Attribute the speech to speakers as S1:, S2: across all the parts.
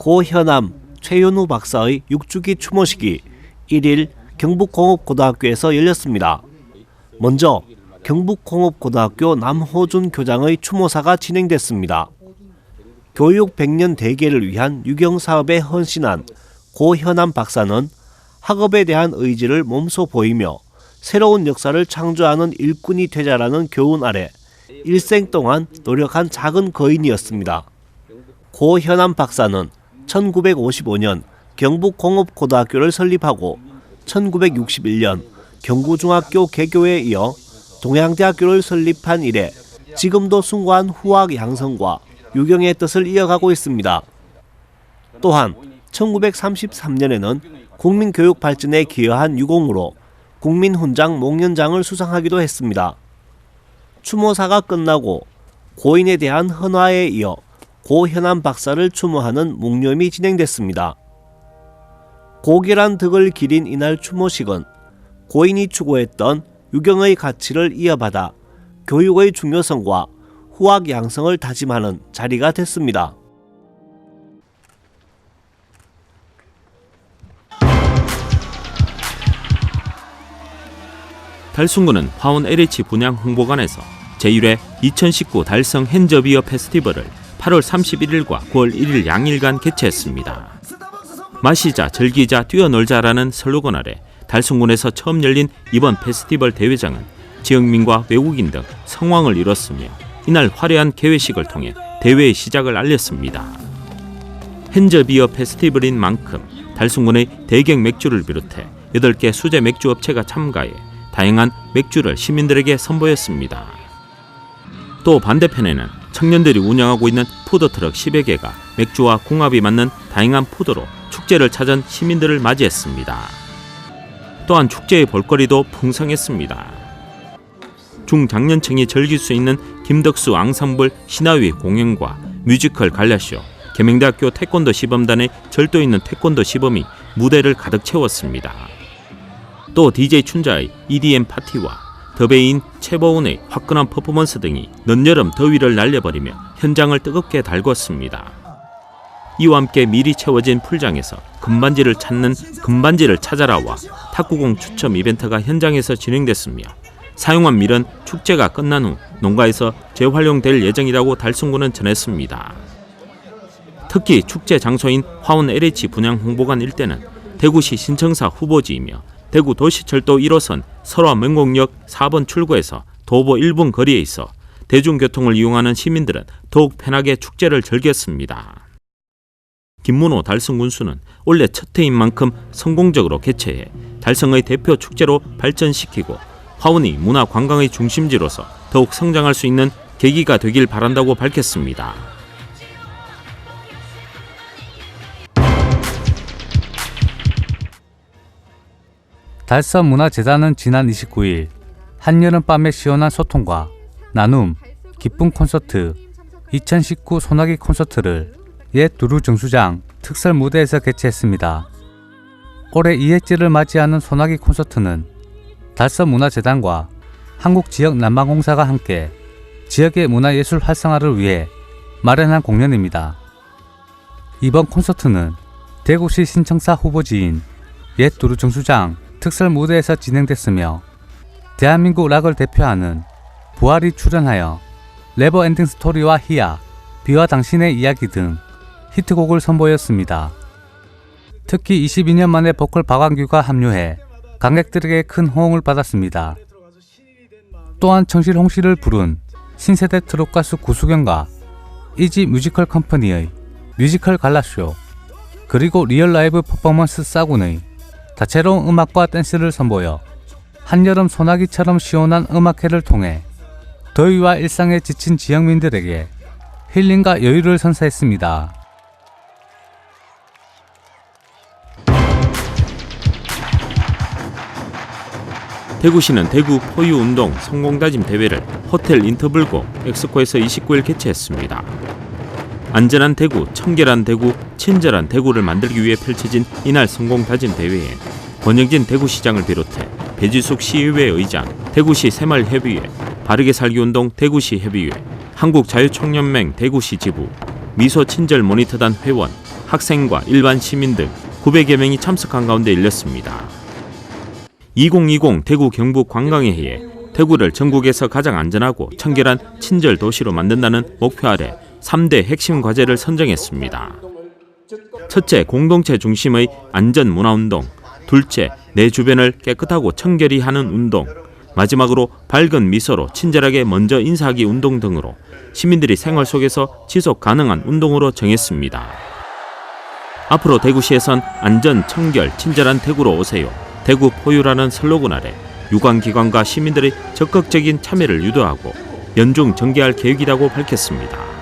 S1: 고현암 최윤우 박사의 6주기 추모식이 1일 경북공업고등학교에서 열렸습니다. 먼저 경북공업고등학교 남호준 교장의 추모사가 진행됐습니다. 교육 100년 대계를 위한 유경사업에 헌신한 고현암 박사는 학업에 대한 의지를 몸소 보이며 새로운 역사를 창조하는 일꾼이 되자라는 교훈 아래 일생 동안 노력한 작은 거인이었습니다. 고현암 박사는 1955년 경북공업고등학교를 설립하고 1961년 경구중학교 개교에 이어 동양대학교를 설립한 이래 지금도 숭고한 후학 양성과 유경의 뜻을 이어가고 있습니다. 또한 1933년에는 국민교육 발전에 기여한 유공으로 국민훈장 목련장을 수상하기도 했습니다. 추모사가 끝나고 고인에 대한 헌화에 이어 고현암 박사를 추모하는 묵념이 진행됐습니다. 고결한 덕을 기린 이날 추모식은 고인이 추구했던 유경의 가치를 이어받아 교육의 중요성과 후학 양성을 다짐하는 자리가 됐습니다.
S2: 달순군은 화원 LH 분양 홍보관에서 제1회 2019 달성 핸즈비어 페스티벌을 8월 31일과 9월 1일 양일간 개최했습니다. 마시자, 즐기자, 뛰어놀자라는 슬로건 아래 달순군에서 처음 열린 이번 페스티벌 대회장은 지역민과 외국인 등 성황을 이뤘으며 이날 화려한 개회식을 통해 대회의 시작을 알렸습니다. 핸즈비어 페스티벌인 만큼 달순군의 대경 맥주를 비롯해 8개 수제 맥주 업체가 참가해 다양한 맥주를 시민들에게 선보였습니다. 또 반대편에는 청년들이 운영하고 있는 푸드트럭 10여 개가 맥주와 궁합이 맞는 다양한 푸드로 축제를 찾은 시민들을 맞이했습니다. 또한 축제의 볼거리도 풍성했습니다. 중장년층이 즐길 수 있는 김덕수 앙상블 신화위 공연과 뮤지컬 갈라쇼, 계명대학교 태권도 시범단의 절도 있는 태권도 시범이 무대를 가득 채웠습니다. 또 DJ 춘자의 EDM 파티와 더베인 최보은의 화끈한 퍼포먼스 등이 늦여름 더위를 날려버리며 현장을 뜨겁게 달궜습니다. 이와 함께 미리 채워진 풀장에서 금반지를 찾는 금반지를 찾아라와 탁구공 추첨 이벤트가 현장에서 진행됐으며 사용한 밀은 축제가 끝난 후 농가에서 재활용될 예정이라고 달순군은 전했습니다. 특히 축제 장소인 화원 LH 분양 홍보관 일대는 대구시 신청사 후보지이며 대구 도시철도 1호선 설화 맹곡역 4번 출구에서 도보 1분 거리에 있어 대중교통을 이용하는 시민들은 더욱 편하게 축제를 즐겼습니다. 김문호 달성 군수는 올해 첫 해인 만큼 성공적으로 개최해 달성의 대표 축제로 발전시키고 화원이 문화관광의 중심지로서 더욱 성장할 수 있는 계기가 되길 바란다고 밝혔습니다.
S3: 달서문화재단은 지난 29일 한여름밤의 시원한 소통과 나눔, 기쁨 콘서트 2019 소나기 콘서트를 옛 두루 정수장 특설 무대에서 개최했습니다. 올해 2회째를 맞이하는 소나기 콘서트는 달서문화재단과 한국지역난방공사가 함께 지역의 문화예술 활성화를 위해 마련한 공연입니다. 이번 콘서트는 대구시 신청사 후보지인 옛 두루 정수장 특설 무대에서 진행됐으며 대한민국 락을 대표하는 부활이 출연하여 네버엔딩 스토리와 희야, 비와 당신의 이야기 등 히트곡을 선보였습니다. 특히 22년 만에 보컬 박완규가 합류해 관객들에게 큰 호응을 받았습니다. 또한 청실 홍씨를 부른 신세대 트롯 가수 구수경과 이지 뮤지컬 컴퍼니의 뮤지컬 갈라쇼, 그리고 리얼 라이브 퍼포먼스 싸군의 다채로운 음악과 댄스를 선보여 한여름 소나기처럼 시원한 음악회를 통해 더위와 일상에 지친 지역민들에게 힐링과 여유를 선사했습니다.
S2: 대구시는 대구 포유운동 성공다짐 대회를 호텔 인터블고 엑스코에서 29일 개최했습니다. 안전한 대구, 청결한 대구, 친절한 대구를 만들기 위해 펼쳐진 이날 성공다짐 대회에 권영진 대구시장을 비롯해 배지숙 시의회 의장, 대구시 새마을협의회, 바르게 살기운동 대구시 협의회, 한국자유총연맹 대구시 지부, 미소친절 모니터단 회원, 학생과 일반 시민 등 900여 명이 참석한 가운데 열렸습니다. 2020 대구 경북 관광의 해에 대구를 전국에서 가장 안전하고 청결한 친절 도시로 만든다는 목표 아래 3대 핵심 과제를 선정했습니다. 첫째, 공동체 중심의 안전 문화 운동. 둘째, 내 주변을 깨끗하고 청결히 하는 운동. 마지막으로 밝은 미소로 친절하게 먼저 인사하기 운동 등으로 시민들이 생활 속에서 지속 가능한 운동으로 정했습니다. 앞으로 대구시에선 안전, 청결, 친절한 대구로 오세요. 대구 포유라는 슬로건 아래 유관기관과 시민들의 적극적인 참여를 유도하고 연중 전개할 계획이라고 밝혔습니다.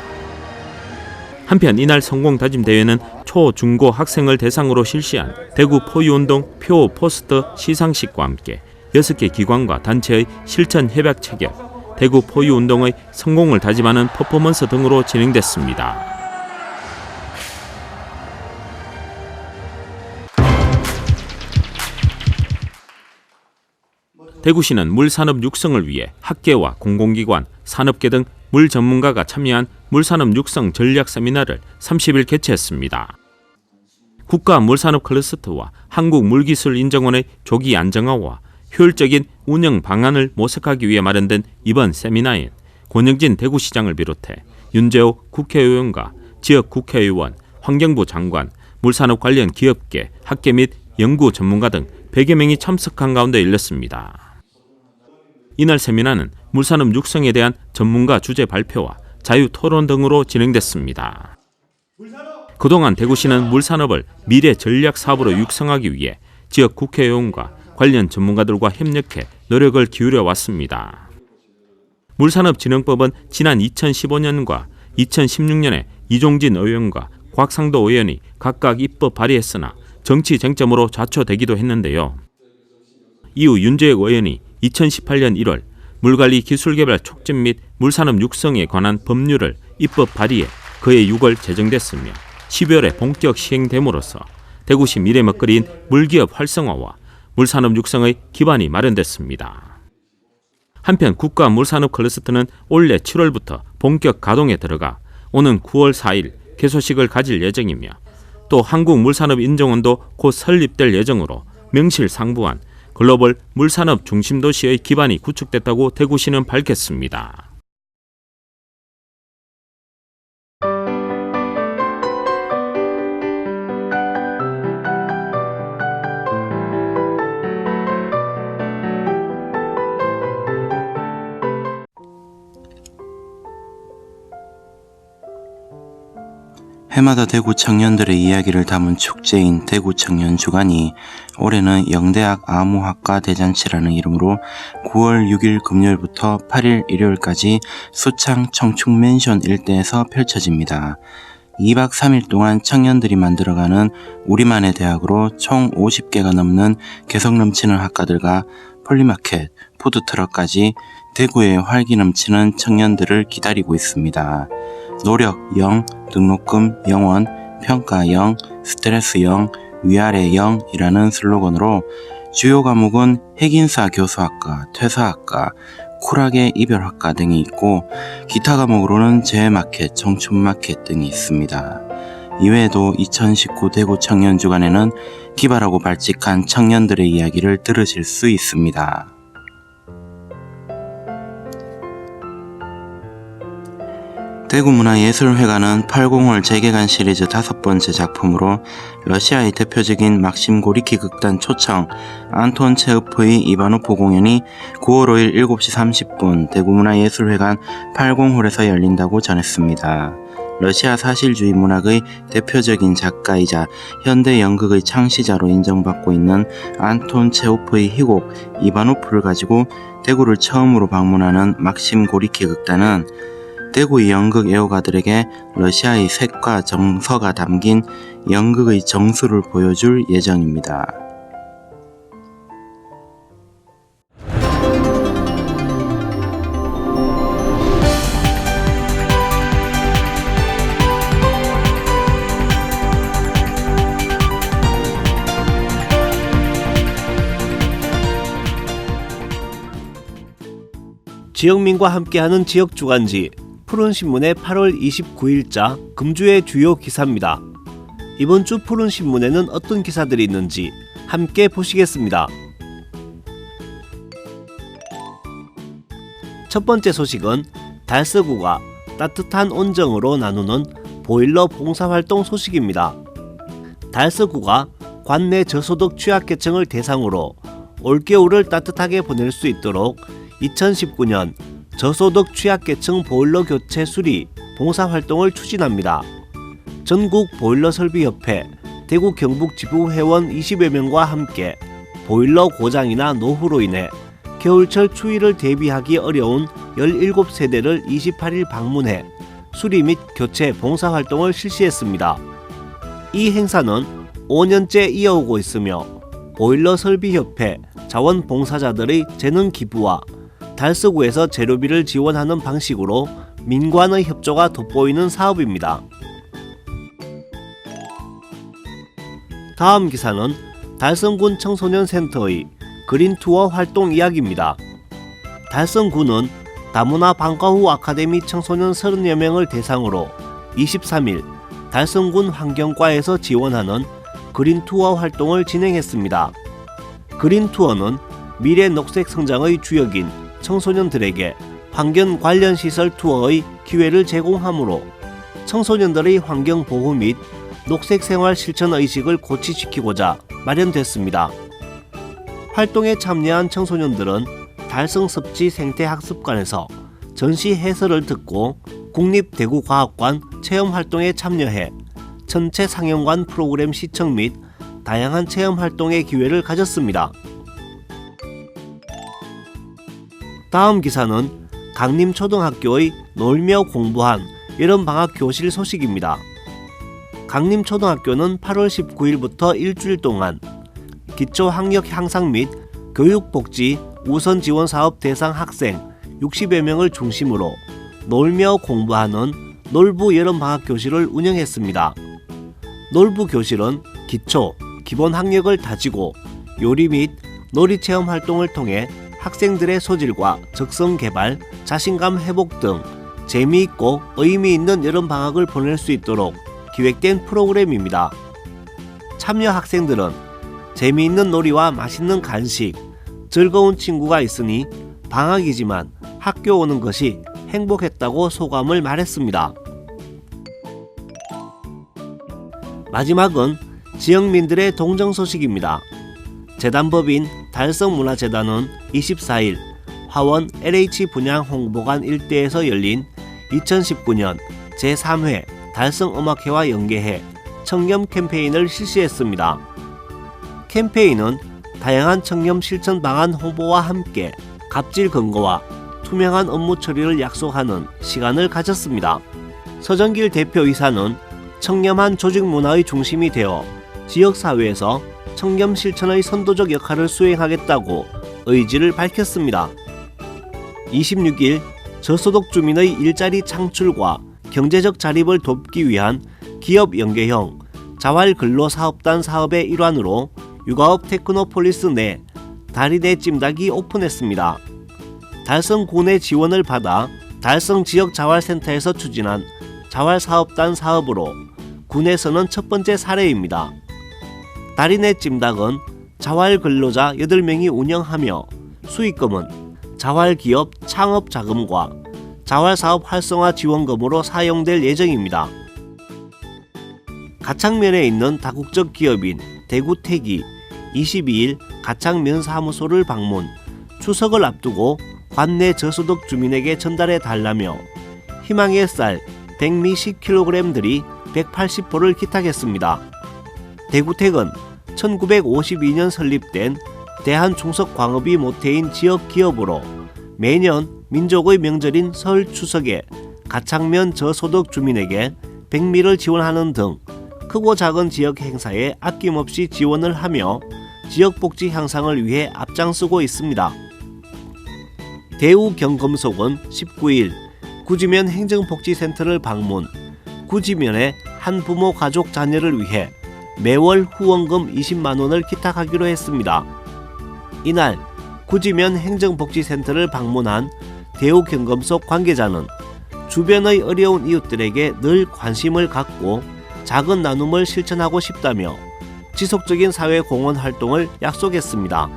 S2: 한편 이날 성공다짐대회는 초, 중고 학생을 대상으로 실시한 대구 포유운동 표 포스터 시상식과 함께 6개 기관과 단체의 실천 협약 체결, 대구 포유운동의 성공을 다짐하는 퍼포먼스 등으로 진행됐습니다. 대구시는 물산업 육성을 위해 학계와 공공기관, 산업계 등 물 전문가가 참여한 물산업 육성 전략 세미나를 30일 개최했습니다. 국가물산업 클러스터와 한국물기술인정원의 조기 안정화와 효율적인 운영 방안을 모색하기 위해 마련된 이번 세미나엔 권영진 대구시장을 비롯해 윤재호 국회의원과 지역 국회의원, 환경부 장관, 물산업 관련 기업계, 학계 및 연구 전문가 등 100여 명이 참석한 가운데 열렸습니다. 이날 세미나는 물산업 육성에 대한 전문가 주제 발표와 자유 토론 등으로 진행됐습니다. 그동안 대구시는 물산업을 미래 전략 사업으로 육성하기 위해 지역 국회의원과 관련 전문가들과 협력해 노력을 기울여 왔습니다. 물산업진흥법은 지난 2015년과 2016년에 이종진 의원과 곽상도 의원이 각각 입법 발의했으나 정치 쟁점으로 좌초되기도 했는데요. 이후 윤재혁 의원이 2018년 1월 물관리 기술개발 촉진 및 물산업 육성에 관한 법률을 입법 발의해 그해 6월 제정됐으며 12월에 본격 시행됨으로써 대구시 미래 먹거리인 물기업 활성화와 물산업 육성의 기반이 마련됐습니다. 한편 국가물산업 클러스터는 올해 7월부터 본격 가동에 들어가 오는 9월 4일 개소식을 가질 예정이며 또 한국물산업인정원도 곧 설립될 예정으로 명실상부한 글로벌 물산업 중심도시의 기반이 구축됐다고 대구시는 밝혔습니다.
S4: 해마다 대구 청년들의 이야기를 담은 축제인 대구 청년 주간이 올해는 영대학 아무학과 대잔치라는 이름으로 9월 6일 금요일부터 8일 일요일까지 수창 청축맨션 일대에서 펼쳐집니다. 2박 3일 동안 청년들이 만들어가는 우리만의 대학으로 총 50개가 넘는 개성 넘치는 학과들과 폴리마켓, 푸드트럭까지 대구의 활기 넘치는 청년들을 기다리고 있습니다. 노력 0, 등록금 0원, 평가 0, 스트레스 0, 위아래 0이라는 슬로건으로 주요 과목은 핵인사 교수학과, 퇴사학과, 쿨하게 이별학과 등이 있고 기타 과목으로는 재마켓, 청춘마켓 등이 있습니다. 이외에도 2019 대구 청년주간에는 기발하고 발칙한 청년들의 이야기를 들으실 수 있습니다. 대구문화예술회관은 80홀 재개관 시리즈 5번째 작품으로 러시아의 대표적인 막심 고리키 극단 초청 안톤 체흐프의 이바노프 공연이 9월 5일 7시 30분 대구문화예술회관 80홀에서 열린다고 전했습니다. 러시아 사실주의 문학의 대표적인 작가이자 현대 연극의 창시자로 인정받고 있는 안톤 체흐프의 희곡 이바노프를 가지고 대구를 처음으로 방문하는 막심 고리키 극단은 대구의 연극 애호가들에게 러시아의 색과 정서가 담긴 연극의 정수를 보여줄 예정입니다.
S1: 지역민과 함께하는 지역주간지 푸른신문의 8월 29일자 금주의 주요 기사입니다. 이번 주 푸른 신문에는 어떤 기사들이 있는지 함께 보시겠습니다. 첫 번째 소식은 달서구가 따뜻한 온정으로 나누는 보일러 봉사활동 소식입니다. 달서구가 관내 저소득 취약계층을 대상으로 올겨울을 따뜻하게 보낼 수 있도록 2019년 저소득 취약계층 보일러 교체 수리 봉사활동을 추진합니다. 전국 보일러설비협회 대구 경북 지부 회원 20여 명과 함께 보일러 고장이나 노후로 인해 겨울철 추위를 대비하기 어려운 17세대를 28일 방문해 수리 및 교체 봉사활동을 실시했습니다. 이 행사는 5년째 이어오고 있으며 보일러 설비협회 자원봉사자들의 재능 기부와 달서구에서 재료비를 지원하는 방식으로 민관의 협조가 돋보이는 사업입니다. 다음 기사는 달성군 청소년센터의 그린투어 활동 이야기입니다. 달성군은 다문화 방과후 아카데미 청소년 30여 명을 대상으로 23일 달성군 환경과에서 지원하는 그린투어 활동을 진행했습니다. 그린투어는 미래 녹색 성장의 주역인 청소년들에게 환경 관련 시설 투어의 기회를 제공하므로 청소년들의 환경 보호 및 녹색 생활 실천 의식을 고취시키고자 마련됐습니다. 활동에 참여한 청소년들은 달성섭지 생태학습관에서 전시 해설을 듣고 국립대구과학관 체험활동에 참여해 전체 상영관 프로그램 시청 및 다양한 체험활동의 기회를 가졌습니다. 다음 기사는 강림초등학교의 놀며 공부한 여름방학 교실 소식입니다. 강림초등학교는 8월 19일부터 일주일 동안 기초학력 향상 및 교육복지 우선지원사업 대상 학생 60여 명을 중심으로 놀며 공부하는 놀부 여름방학 교실을 운영했습니다. 놀부 교실은 기초, 기본 학력을 다지고 요리 및 놀이체험 활동을 통해 학생들의 소질과 적성 개발, 자신감 회복 등 재미있고 의미 있는 여름방학을 보낼 수 있도록 기획된 프로그램입니다. 참여 학생들은 재미있는 놀이와 맛있는 간식, 즐거운 친구가 있으니 방학이지만 학교 오는 것이 행복했다고 소감을 말했습니다. 마지막은 지역민들의 동정 소식입니다. 재단법인 달성문화재단은 24일 화원 LH 분양 홍보관 일대에서 열린 2019년 제3회 달성음악회와 연계해 청렴 캠페인을 실시했습니다. 캠페인은 다양한 청렴 실천 방안 홍보와 함께 갑질 근거와 투명한 업무 처리를 약속하는 시간을 가졌습니다. 서정길 대표이사는 청렴한 조직 문화의 중심이 되어 지역사회에서 청렴 실천의 선도적 역할을 수행하겠다고 의지를 밝혔습니다. 26일 저소득 주민의 일자리 창출과 경제적 자립을 돕기 위한 기업 연계형 자활근로사업단 사업의 일환으로 육아업 테크노폴리스 내 다리내 찜닭이 오픈했습니다. 달성군의 지원을 받아 달성지역자활센터에서 추진한 자활사업단 사업으로 군에서는 첫 번째 사례입니다. 다리내 찜닭은 자활근로자 8명이 운영하며 수익금은 자활기업 창업자금과 자활사업 활성화 지원금으로 사용될 예정입니다. 가창면에 있는 다국적 기업인 대구택이 22일 가창면 사무소를 방문, 추석을 앞두고 관내 저소득 주민에게 전달해 달라며 희망의 쌀 100미 10kg들이 180포를 기탁했습니다. 대구택은 1952년 설립된 대한중석광업이 모태인 지역 기업으로 매년 민족의 명절인 설 추석에 가창면 저소득 주민에게 백미를 지원하는 등 크고 작은 지역 행사에 아낌없이 지원을 하며 지역 복지 향상을 위해 앞장서고 있습니다. 대우경검속은 19일 구지면 행정복지센터를 방문, 구지면의 한 부모 가족 자녀를 위해 매월 후원금 20만원을 기탁하기로 했습니다. 이날 구지면 행정복지센터를 방문한 대우경검속 관계자는 주변의 어려운 이웃들에게 늘 관심을 갖고 작은 나눔을 실천하고 싶다며 지속적인 사회 공헌 활동을 약속했습니다.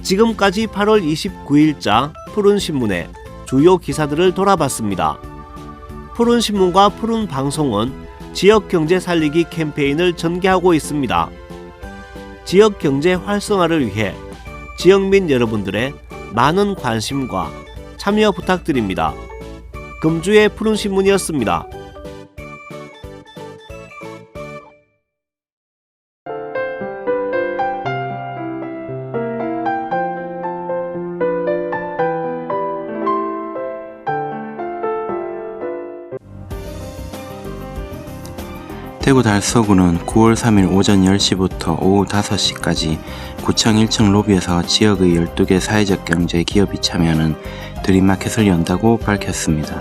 S1: 지금까지 8월 29일자 푸른신문의 주요 기사들을 돌아봤습니다. 푸른신문과 푸른방송은 지역경제 살리기 캠페인을 전개하고 있습니다. 지역경제 활성화를 위해 지역민 여러분들의 많은 관심과 참여 부탁드립니다. 금주의 푸른신문이었습니다.
S4: 대구 달서구는 9월 3일 오전 10시부터 오후 5시까지 구청 1층 로비에서 지역의 12개 사회적 경제 기업이 참여하는 드림마켓을 연다고 밝혔습니다.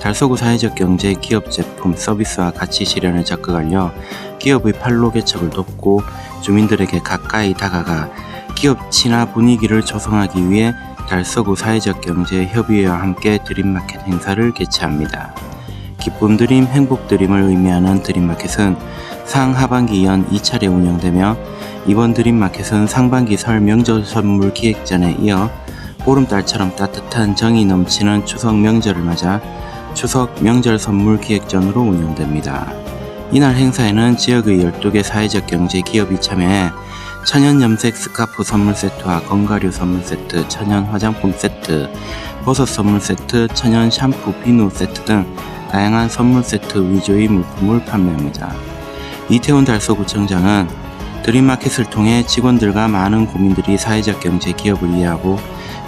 S4: 달서구 사회적 경제 기업 제품 서비스와 가치 실현에 적극 알려 기업의 판로 개척을 돕고 주민들에게 가까이 다가가 기업 친화 분위기를 조성하기 위해 달서구 사회적 경제 협의회와 함께 드림마켓 행사를 개최합니다. 기쁨 드림, 행복 드림을 의미하는 드림마켓은 상하반기 연 2차례 운영되며 이번 드림마켓은 상반기 설 명절 선물 기획전에 이어 보름달처럼 따뜻한 정이 넘치는 추석 명절을 맞아 추석 명절 선물 기획전으로 운영됩니다. 이날 행사에는 지역의 12개 사회적 경제 기업이 참여해 천연 염색 스카프 선물 세트와 건가류 선물 세트, 천연 화장품 세트, 버섯 선물 세트, 천연 샴푸 비누 세트 등 다양한 선물 세트 위주의 물품을 판매합니다. 이태훈 달서구청장은 드림마켓을 통해 직원들과 많은 국민들이 사회적 경제 기업을 이해하고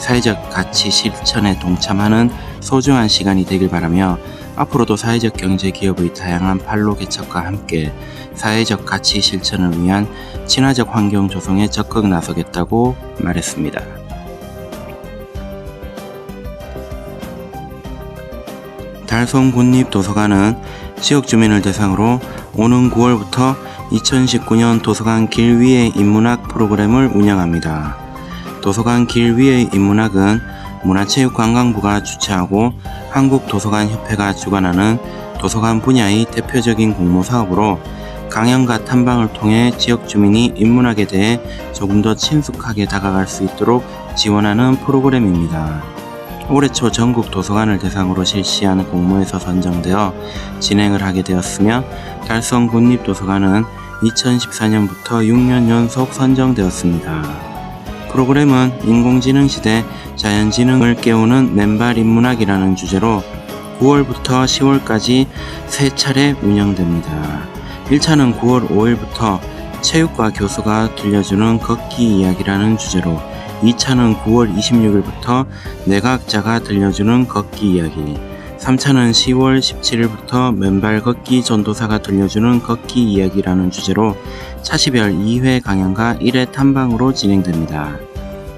S4: 사회적 가치 실천에 동참하는 소중한 시간이 되길 바라며 앞으로도 사회적 경제 기업의 다양한 판로 개척과 함께 사회적 가치 실천을 위한 친화적 환경 조성에 적극 나서겠다고 말했습니다. 달성군립도서관은 지역 주민을 대상으로 오는 9월부터 2019년 도서관 길 위의 인문학 프로그램을 운영합니다. 도서관 길 위의 인문학은 문화체육관광부가 주최하고 한국도서관협회가 주관하는 도서관 분야의 대표적인 공모 사업으로 강연과 탐방을 통해 지역 주민이 인문학에 대해 조금 더 친숙하게 다가갈 수 있도록 지원하는 프로그램입니다. 올해 초 전국 도서관을 대상으로 실시한 공모에서 선정되어 진행을 하게 되었으며 달성군립도서관은 2014년부터 6년 연속 선정되었습니다. 프로그램은 인공지능 시대 자연지능을 깨우는 맨발 인문학이라는 주제로 9월부터 10월까지 3차례 운영됩니다. 1차는 9월 5일부터 체육과 교수가 들려주는 걷기 이야기라는 주제로 2차는 9월 26일부터 내과학자가 들려주는 걷기 이야기, 3차는 10월 17일부터 맨발 걷기 전도사가 들려주는 걷기 이야기라는 주제로 차시별 2회 강연과 1회 탐방으로 진행됩니다.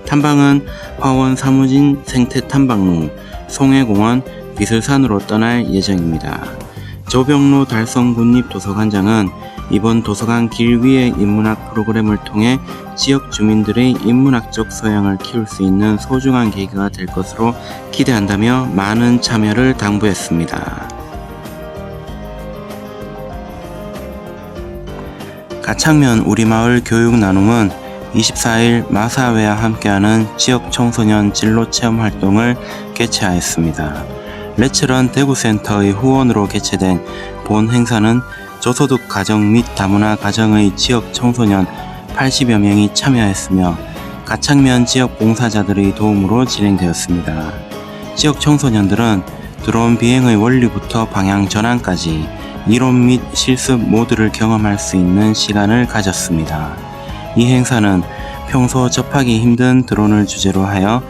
S4: 탐방은 화원 사무진 생태탐방로, 송해공원, 비슬산으로 떠날 예정입니다. 조병로 달성군립도서관장은 이번 도서관 길 위의 인문학 프로그램을 통해 지역 주민들의 인문학적 소양을 키울 수 있는 소중한 계기가 될 것으로 기대한다며 많은 참여를 당부했습니다. 가창면 우리마을 교육나눔은 24일 마사회와 함께하는 지역 청소년 진로체험 활동을 개최하였습니다. 레츠런 대구센터의 후원으로 개최된 본 행사는 저소득 가정 및 다문화 가정의 지역 청소년 80여 명이 참여했으며 가창면 지역 봉사자들의 도움으로 진행되었습니다. 지역 청소년들은 드론 비행의 원리부터 방향 전환까지 이론 및 실습 모두를 경험할 수 있는 시간을 가졌습니다. 이 행사는 평소 접하기 힘든 드론을 주제로 하여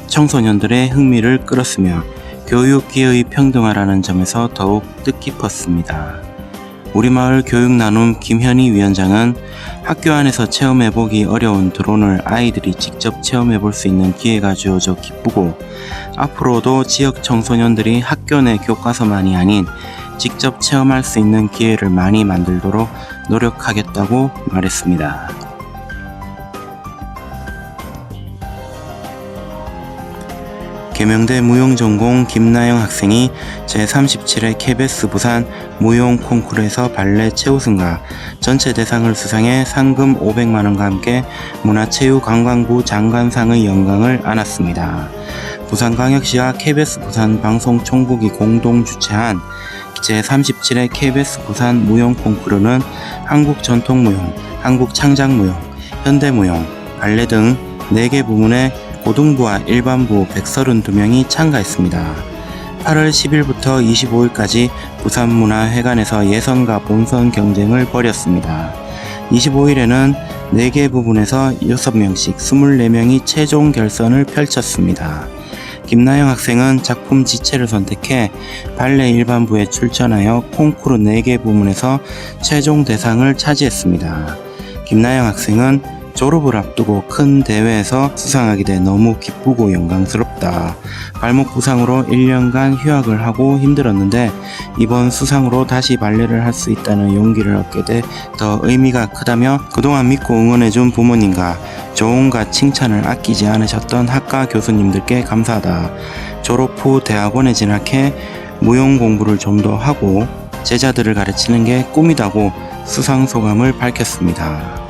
S4: 청소년들의 흥미를 끌었으며 교육 기회의 평등화라는 점에서 더욱 뜻깊었습니다. 우리마을 교육나눔 김현희 위원장은 학교 안에서 체험해보기 어려운 드론을 아이들이 직접 체험해볼 수 있는 기회가 주어져 기쁘고 앞으로도 지역 청소년들이 학교 내 교과서만이 아닌 직접 체험할 수 있는 기회를 많이 만들도록 노력하겠다고 말했습니다. 계명대 무용전공 김나영 학생이 제37회 KBS 부산 무용 콩쿠르에서 발레 최우승과 전체 대상을 수상해 상금 500만원과 함께 문화체육관광부 장관상의 영광을 안았습니다. 부산광역시와 KBS 부산 방송총국이 공동 주최한 제37회 KBS 부산 무용 콩쿠르는 한국전통무용, 한국창작무용, 현대무용, 발레 등 4개 부문의 고등부와 일반부 132명이 참가했습니다. 8월 10일부터 25일까지 부산문화회관에서 예선과 본선 경쟁을 벌였습니다. 25일에는 4개 부분에서 6명씩 24명이 최종 결선을 펼쳤습니다. 김나영 학생은 작품 지체를 선택해 발레 일반부에 출전하여 콩쿠르 4개 부문에서 최종 대상을 차지했습니다. 김나영 학생은 졸업을 앞두고 큰 대회에서 수상하게 돼 너무 기쁘고 영광스럽다. 발목 부상으로 1년간 휴학을 하고 힘들었는데 이번 수상으로 다시 발레를 할 수 있다는 용기를 얻게 돼 더 의미가 크다며 그동안 믿고 응원해준 부모님과 조언과 칭찬을 아끼지 않으셨던 학과 교수님들께 감사하다. 졸업 후 대학원에 진학해 무용 공부를 좀 더 하고 제자들을 가르치는 게 꿈이다고 수상 소감을 밝혔습니다.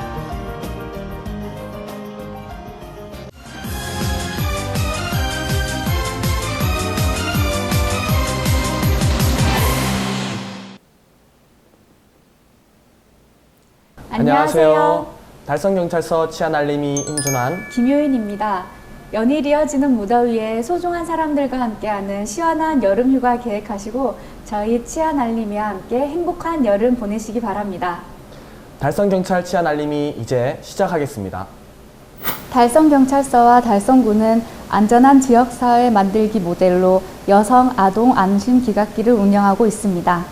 S5: 안녕하세요. 달성경찰서 치안알림이 임준환,
S6: 김효인입니다. 연일 이어지는 무더위에 소중한 사람들과 함께하는 시원한 여름휴가 계획하시고 저희 치안알림이와 함께 행복한 여름 보내시기 바랍니다.
S5: 달성경찰 치안알림이 이제 시작하겠습니다.
S6: 달성경찰서와 달성구는 안전한 지역사회 만들기 모델로 여성 아동 안심 귀갓길을 운영하고 있습니다.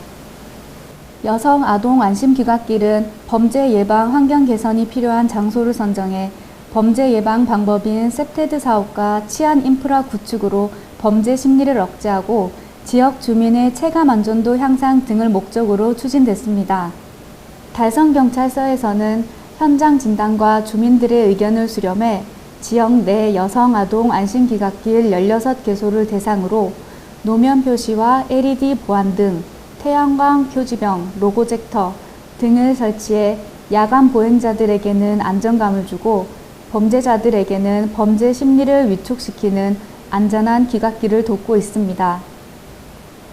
S6: 여성 아동 안심 귀갓길은 범죄 예방 환경 개선이 필요한 장소를 선정해 범죄 예방 방법인 셉테드 사업과 치안 인프라 구축으로 범죄 심리를 억제하고 지역 주민의 체감 안전도 향상 등을 목적으로 추진됐습니다. 달성경찰서에서는 현장 진단과 주민들의 의견을 수렴해 지역 내 여성 아동 안심 귀갓길 16개소를 대상으로 노면 표시와 LED 보안 등 태양광 표지병, 로고젝터 등을 설치해 야간 보행자들에게는 안정감을 주고 범죄자들에게는 범죄 심리를 위축시키는 안전한 귀갓길을 돕고 있습니다.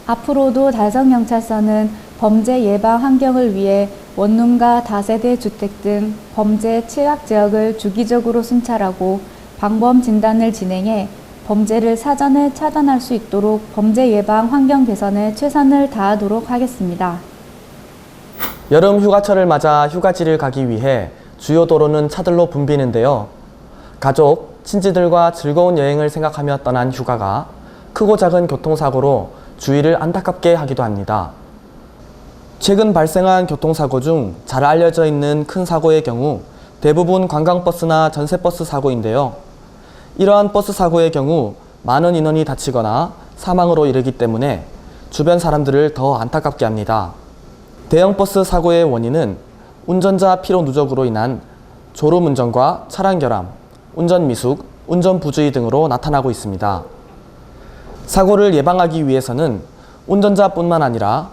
S6: 앞으로도 달성경찰서는 범죄 예방 환경을 위해 원룸과 다세대 주택 등 범죄 취약 지역을 주기적으로 순찰하고 방범 진단을 진행해 범죄를 사전에 차단할 수 있도록 범죄 예방 환경 개선에 최선을 다하도록 하겠습니다.
S5: 여름 휴가철을 맞아 휴가지를 가기 위해 주요 도로는 차들로 붐비는데요. 가족, 친지들과 즐거운 여행을 생각하며 떠난 휴가가 크고 작은 교통사고로 주의를 안타깝게 하기도 합니다. 최근 발생한 교통사고 중 잘 알려져 있는 큰 사고의 경우 대부분 관광버스나 전세버스 사고인데요. 이러한 버스 사고의 경우 많은 인원이 다치거나 사망으로 이르기 때문에 주변 사람들을 더 안타깝게 합니다. 대형 버스 사고의 원인은 운전자 피로 누적으로 인한 졸음운전과 차량 결함, 운전 미숙, 운전 부주의 등으로 나타나고 있습니다. 사고를 예방하기 위해서는 운전자뿐만 아니라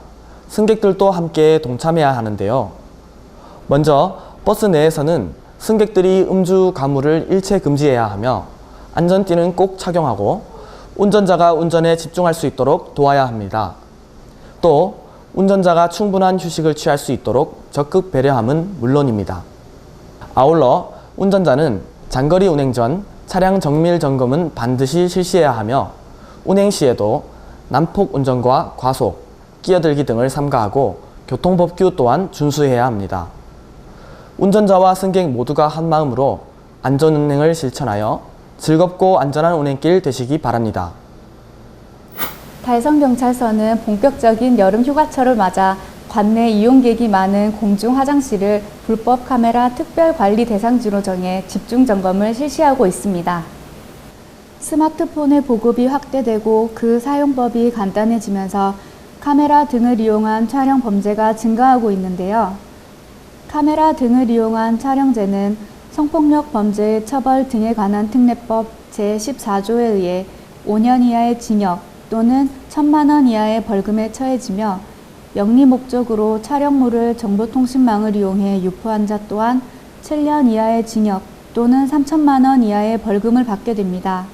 S5: 승객들도 함께 동참해야 하는데요. 먼저 버스 내에서는 승객들이 음주, 가무를 일체 금지해야 하며 안전띠는 꼭 착용하고 운전자가 운전에 집중할 수 있도록 도와야 합니다. 또 운전자가 충분한 휴식을 취할 수 있도록 적극 배려함은 물론입니다. 아울러 운전자는 장거리 운행 전 차량 정밀 점검은 반드시 실시해야 하며 운행 시에도 난폭 운전과 과속, 끼어들기 등을 삼가하고 교통법규 또한 준수해야 합니다. 운전자와 승객 모두가 한마음으로 안전운행을 실천하여 즐겁고 안전한 운행길 되시기 바랍니다.
S6: 달성경찰서는 본격적인 여름 휴가철을 맞아 관내 이용객이 많은 공중 화장실을 불법 카메라 특별 관리 대상지로 정해 집중 점검을 실시하고 있습니다. 스마트폰의 보급이 확대되고 그 사용법이 간단해지면서 카메라 등을 이용한 촬영 범죄가 증가하고 있는데요. 카메라 등을 이용한 촬영죄는 성폭력 범죄의 처벌 등에 관한 특례법 제14조에 의해 5년 이하의 징역 또는 1,000만 원 이하의 벌금에 처해지며 영리 목적으로 촬영물을 정보통신망을 이용해 유포한 자 또한 7년 이하의 징역 또는 3천만 원 이하의 벌금을 받게 됩니다.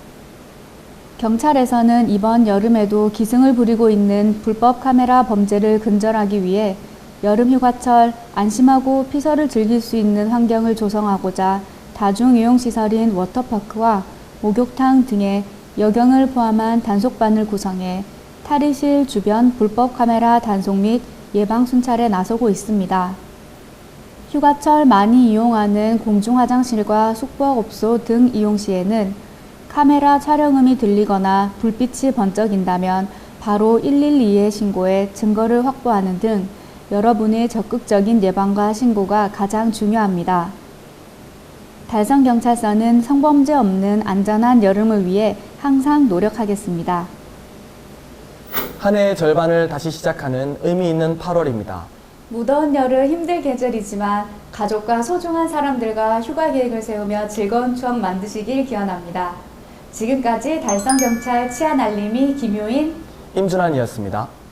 S6: 경찰에서는 이번 여름에도 기승을 부리고 있는 불법 카메라 범죄를 근절하기 위해 여름 휴가철 안심하고 피서를 즐길 수 있는 환경을 조성하고자 다중이용시설인 워터파크와 목욕탕 등의 여경을 포함한 단속반을 구성해 탈의실 주변 불법 카메라 단속 및 예방 순찰에 나서고 있습니다. 휴가철 많이 이용하는 공중화장실과 숙박업소 등 이용 시에는 카메라 촬영음이 들리거나 불빛이 번쩍인다면 바로 112에 신고해 증거를 확보하는 등 여러분의 적극적인 예방과 신고가 가장 중요합니다. 달성경찰서는 성범죄 없는 안전한 여름을 위해 항상 노력하겠습니다.
S5: 한 해의 절반을 다시 시작하는 의미 있는 8월입니다.
S6: 무더운 여름 힘들 계절이지만 가족과 소중한 사람들과 휴가 계획을 세우며 즐거운 추억 만드시길 기원합니다. 지금까지 달성경찰 치안 알림이 김효인,
S5: 임준환이었습니다.